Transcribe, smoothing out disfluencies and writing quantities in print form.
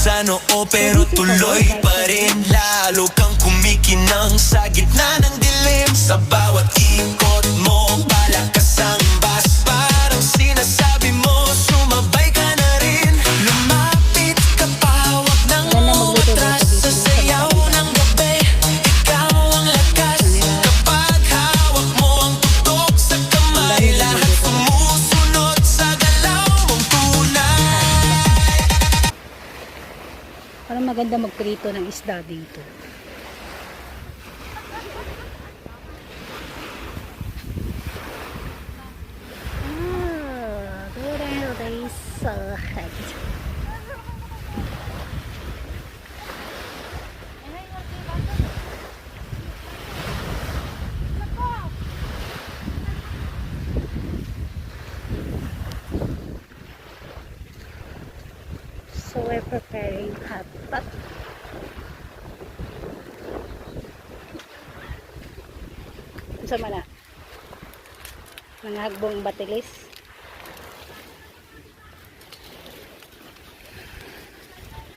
sa noo pero tuloy pa rin. Lalo kang kumikinang sa gitna ng dilim. Sa bawat ikot mo, palakas ang bas. Parang sinasabi mo, sumabay ka na rin. Lumapit ka pa, wag nang umatras. Sa sayaw ng gabi, ikaw ang lakas. Kapag hawak mo ang tutok sa kamay, lahat sumusunod sa galaw mong tunay. Parang maganda magprito ng isda dito. So we're preparing hot pot. Sa mana? Mga hagbong batilis.